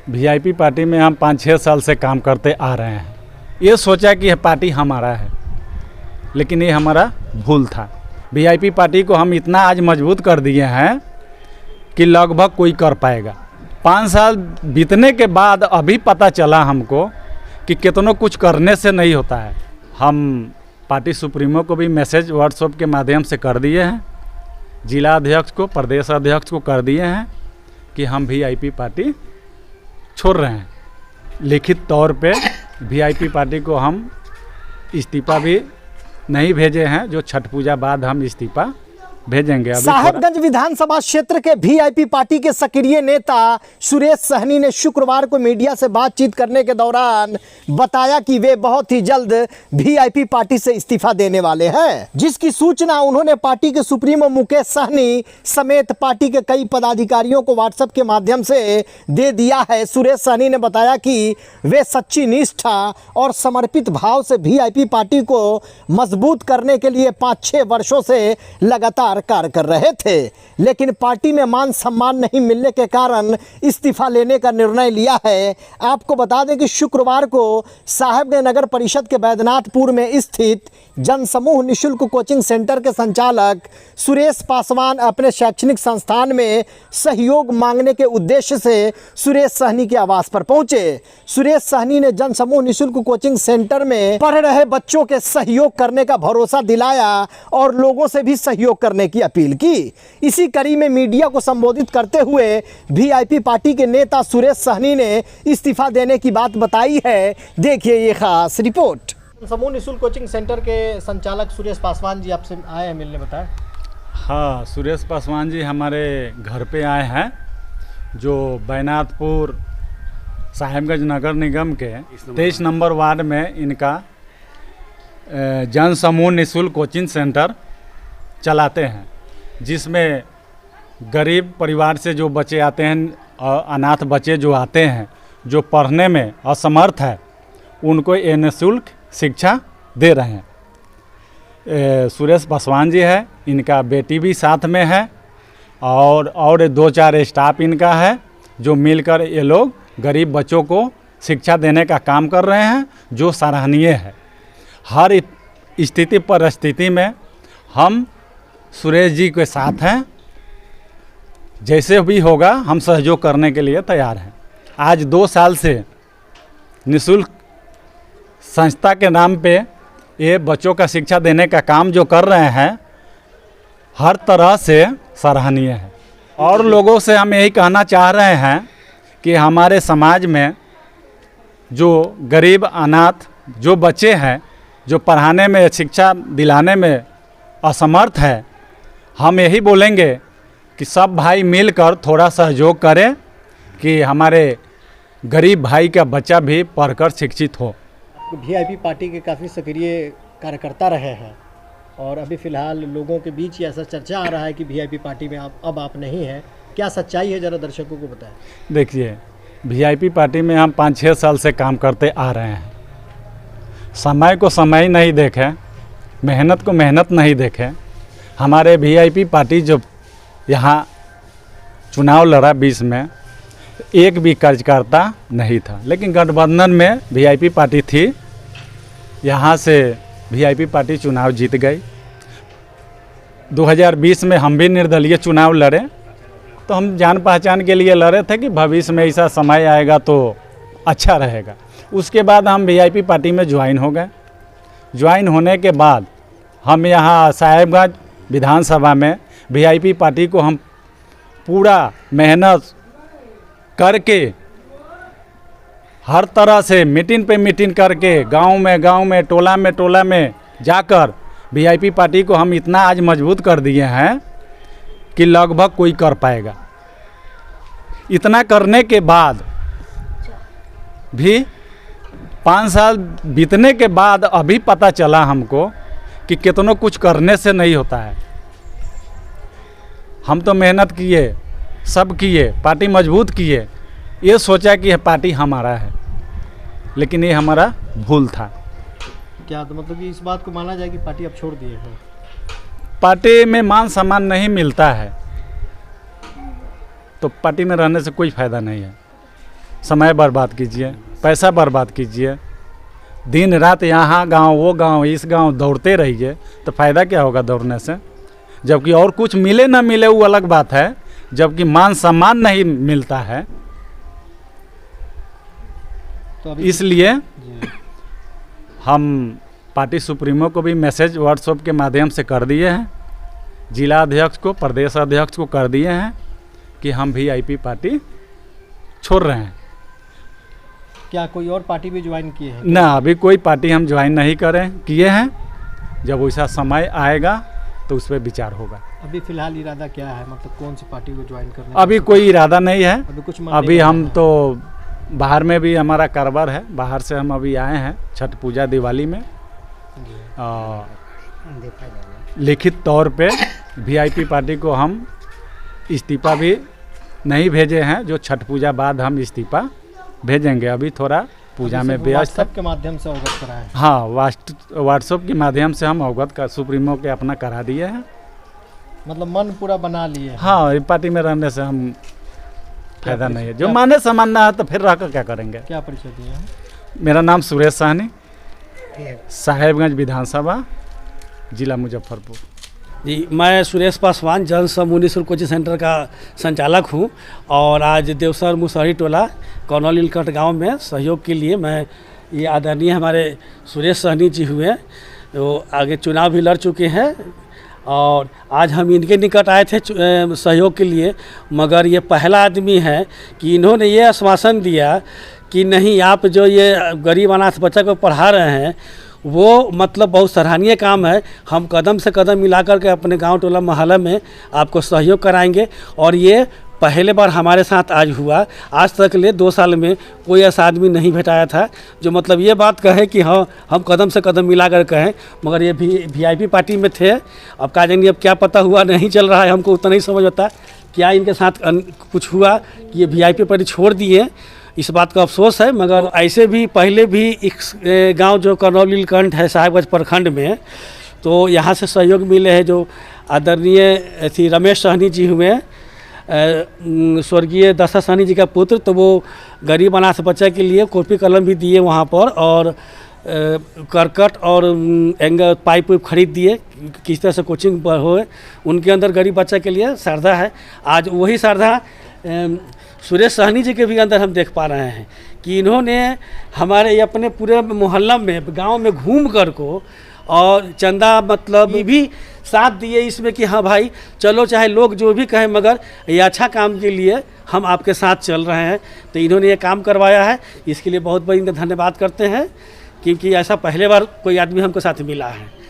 VIP party में हम 5-6 साल से काम करते आ रहे हैं। ये सोचा कि यह पार्टी हमारा है, लेकिन ये हमारा भूल था। वीआईपी पार्टी को हम इतना आज मजबूत कर दिए हैं कि लगभग कोई कर पाएगा। 5 साल बीतने के बाद अभी पता चला हमको कि कितनों कुछ करने से नहीं होता है। हम पार्टी सुप्रीमो को भी मैसेज व्हाट्सएप के माध्यम से कर दिए हैं, जिला अध्यक्ष को, प्रदेश अध्यक्ष को कर दिए हैं कि हम वीआईपी पार्टी छोड़ रहे हैं। लिखित तौर पे वीआईपी पार्टी को हम इस्तीफा भी नहीं भेजे हैं, जो छठ पूजा बाद हम इस्तीफा भेजेंगे। साहेबगंज विधानसभा क्षेत्र के वीआईपी पार्टी के सक्रिय नेता सुरेश सहनी ने शुक्रवार को मीडिया से बातचीत करने के दौरान बताया कि वे बहुत ही जल्द वीआईपी पार्टी से इस्तीफा देने वाले हैं, जिसकी सूचना उन्होंने पार्टी के सुप्रीमो मुकेश सहनी समेत पार्टी के कई पदाधिकारियों को व्हाट्सएप के माध्यम से दे दिया है। सुरेश सहनी ने बताया कि वे सच्ची निष्ठा और समर्पित भाव से वीआईपी पार्टी को मजबूत करने के लिए 5-6 वर्षों से लगातार कार्य कर रहे थे, लेकिन पार्टी में मान सम्मान नहीं मिलने के कारण इस्तीफा लेने का निर्णय लिया है। आपको बता दें कि शुक्रवार को साहेबगंज नगर परिषद के बैद्यनाथपुर में स्थित जनसमूह निःशुल्क कोचिंग सेंटर के संचालक सुरेश पासवान अपने शैक्षणिक संस्थान में सहयोग मांगने के उद्देश्य से सुरेश सहनी के आवास पर पहुंचे। सुरेश सहनी ने जनसमूह निःशुल्क कोचिंग सेंटर में पढ़ रहे बच्चों के सहयोग करने का भरोसा दिलाया और लोगों से भी सहयोग करने की अपील की। इसी कड़ी में मीडिया को संबोधित करते हुए वीआईपी पार्टी के नेता सुरेश सहनी ने इस्तीफा देने की बात बताई है। देखिए ये खास रिपोर्ट। समूह निःशुल्क कोचिंग सेंटर के संचालक सुरेश पासवान जी आपसे आए हैं मिलने, बताएं। हाँ, सुरेश पासवान जी हमारे घर पे आए हैं, जो बैद्यनाथपुर साहेबगंज नगर निगम के 23 नंबर वार्ड में इनका जन समूह निःशुल्क कोचिंग सेंटर चलाते हैं, जिसमें गरीब परिवार से जो बच्चे आते हैं और अनाथ बच्चे जो आते हैं, जो पढ़ने में असमर्थ है, उनको ये निःशुल्क शिक्षा दे रहे हैं। सुरेश पासवान जी है, इनका बेटी भी साथ में है और 2-4 स्टाफ इनका है, जो मिलकर ये लोग गरीब बच्चों को शिक्षा देने का काम कर रहे हैं, जो सराहनीय है। हर स्थिति परिस्थिति में हम सुरेश जी के साथ हैं, जैसे भी होगा हम सहयोग करने के लिए तैयार हैं। आज 2 साल से निःशुल्क संस्था के नाम पे ये बच्चों का शिक्षा देने का काम जो कर रहे हैं, हर तरह से सराहनीय है। और लोगों से हम यही कहना चाह रहे हैं कि हमारे समाज में जो गरीब अनाथ जो बच्चे हैं, जो पढ़ाने में, शिक्षा दिलाने में असमर्थ है, हम यही बोलेंगे कि सब भाई मिलकर थोड़ा सहयोग करें कि हमारे गरीब भाई का बच्चा भी पढ़कर शिक्षित हो। वीआईपी पार्टी के काफ़ी सक्रिय कार्यकर्ता रहे हैं और अभी फ़िलहाल लोगों के बीच ही ऐसा चर्चा आ रहा है कि वीआईपी पार्टी में आप नहीं हैं। क्या सच्चाई है, ज़रा दर्शकों को बताएं। देखिए, वीआईपी पार्टी में हम 5-6 साल से काम करते आ रहे हैं। समय को समय नहीं देखें, मेहनत को मेहनत नहीं देखें। हमारे वीआईपी पार्टी जब यहाँ चुनाव लड़ा 20 में, एक भी कार्यकर्ता नहीं था, लेकिन गठबंधन में वीआईपी पार्टी थी। यहाँ से वीआईपी पार्टी चुनाव जीत गई। 2020 में हम भी निर्दलीय चुनाव लड़े, तो हम जान पहचान के लिए लड़े थे कि भविष्य में ऐसा समय आएगा तो अच्छा रहेगा। उसके बाद हम वीआईपी पार्टी में ज्वाइन हो गए। ज्वाइन होने के बाद हम यहाँ साहेबगंज विधानसभा में वीआईपी पार्टी को हम पूरा मेहनत करके, हर तरह से मीटिंग पे मीटिंग करके, गांव में टोला में जाकर वीआईपी पार्टी को हम इतना आज मजबूत कर दिए हैं कि लगभग कोई कर पाएगा। इतना करने के बाद भी 5 साल बीतने के बाद अभी पता चला हमको कि कितनों कुछ करने से नहीं होता है। हम तो मेहनत किए, सब किए, पार्टी मजबूत किए, ये सोचा कि यह पार्टी हमारा है, लेकिन ये हमारा भूल था। क्या तो मतलब कि इस बात को माना जाए कि पार्टी अब छोड़ दिए हैं? पार्टी में मान सम्मान नहीं मिलता है तो पार्टी में रहने से कोई फ़ायदा नहीं है। समय बर्बाद कीजिए, पैसा बर्बाद कीजिए, दिन रात यहाँ गांव वो गांव इस गांव दौड़ते रहिए तो फ़ायदा क्या होगा दौड़ने से? जबकि और कुछ मिले ना मिले वो अलग बात है, जबकि मान सम्मान नहीं मिलता है। तो अभी इसलिए हम पार्टी सुप्रीमो को भी मैसेज व्हाट्सएप के माध्यम से कर दिए हैं, जिला अध्यक्ष को, प्रदेश अध्यक्ष को कर दिए हैं कि हम वीआईपी पार्टी छोड़ रहे हैं। क्या कोई और पार्टी भी ज्वाइन किए हैं? ना, अभी कोई पार्टी हम ज्वाइन नहीं किए हैं। जब वैसा समय आएगा तो उस पर विचार होगा। अभी फिलहाल इरादा क्या है, मतलब कौन सी पार्टी को ज्वाइन करने का? अभी कोई इरादा नहीं है। अभी कुछ अभी हम तो बाहर में भी हमारा कारोबार है, बाहर से हम अभी आए हैं छठ पूजा दिवाली में। लिखित तौर पे वीआईपी पार्टी को हम इस्तीफा भी नहीं भेजे हैं, जो छठ पूजा बाद हम इस्तीफा भेजेंगे। अभी थोड़ा पूजा में व्यस्त। व्हाट्सएप के माध्यम से अवगत कराएं। हाँ, व्हाट्सएप के माध्यम से हम अवगत का सुप्रीमो के अपना करा दिए हैं। मतलब मन पूरा बना लिए हैं। हाँ, पार्टी में रहने से हम फायदा नहीं है। जो माने समानना है तो फिर रहकर क्या करेंगे? क्या परिचय दिए हैं? मेरा नाम सुरेश साहनी, साहेबगंज विधानसभा, जिला मुजफ्फरपुर। जी, मैं सुरेश पासवान जन समूह निःशुल्क कोचिंग सेंटर का संचालक हूं और आज देवसर मुसहरी टोला कौनौल नीलकंठ गांव में सहयोग के लिए मैं ये आदरणीय हमारे सुरेश सहनी जी हुए, वो आगे चुनाव भी लड़ चुके हैं और आज हम इनके निकट आए थे सहयोग के लिए। मगर ये पहला आदमी है कि इन्होंने ये आश्वासन दिया कि नहीं, आप जो ये गरीब अनाथ बच्चा को पढ़ा रहे हैं वो मतलब बहुत सराहनीय काम है। हम कदम से कदम मिलाकर के अपने गांव टोला मोहल्ला में आपको सहयोग कराएंगे। और ये पहले बार हमारे साथ आज हुआ। आज तक ले 2 साल में कोई ऐसा आदमी नहीं भेटाया था जो मतलब ये बात कहे कि हाँ हम कदम से कदम मिलाकर कहें। मगर ये भी वीआईपी पार्टी में थे। अब का जानिए अब क्या पता हुआ, नहीं चल रहा है, हमको उतना नहीं समझ आता क्या इनके साथ कुछ हुआ कि ये वीआईपी पार्टी छोड़ दिए। इस बात का अफसोस है। मगर ऐसे भी पहले भी एक गांव जो कौनौल नीलकंठ है साहेबगंज प्रखंड में, तो यहाँ से सहयोग मिले हैं। जो आदरणीय थी रमेश सहनी जी हुए, स्वर्गीय दशा सहनी जी का पुत्र, तो वो गरीब अनाथ बच्चे के लिए कॉपी कलम भी दिए वहाँ पर और करकट और एंगल पाइप खरीद दिए किस तरह से कोचिंग पर हो। उनके अंदर गरीब बच्चे के लिए श्रद्धा है। आज वही श्रद्धा सुरेश सहनी जी के भी अंदर हम देख पा रहे हैं कि इन्होंने हमारे अपने पूरे मोहल्ला में गांव में घूम कर को और चंदा मतलब भी साथ दिए इसमें कि हाँ भाई चलो, चाहे लोग जो भी कहें मगर ये अच्छा काम के लिए हम आपके साथ चल रहे हैं। तो इन्होंने ये काम करवाया है, इसके लिए बहुत बहुत इनका धन्यवाद करते हैं क्योंकि ऐसा पहले बार कोई आदमी हमको साथ मिला है।